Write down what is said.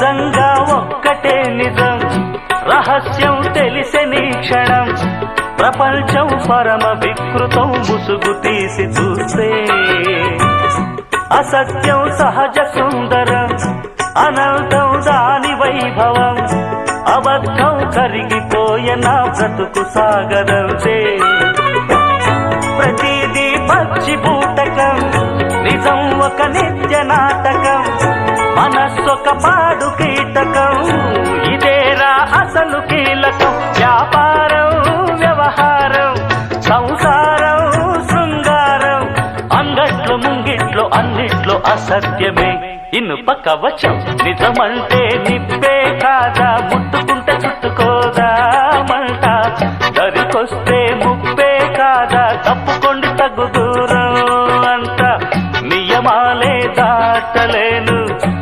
నిజంగా ఒక్కటే నిజం రహస్యం తెలిసెని క్షణం ప్రపంచం పరమ వికృతం ముసుగు తీసి చూస్తే అసత్యం సహజ సుందరం అనంతం దాని వైభవం అబద్ధం కరిగిపోయే నా బ్రతుకు సాగరంతే ప్రతిదీ పచ్చి బూటకం నిజం ఒక నిత్య నాటకం మనస్సొక పాడు కీటకం ఇదేరా అసలు కీలకం వ్యాపారం వ్యవహారం సంసారం శృంగారం అంగట్లో ముంగిట్లో అన్నిట్లో అసత్యమే ఇనుప కవచం నిజమంటే నిప్పే కాదా ముట్టు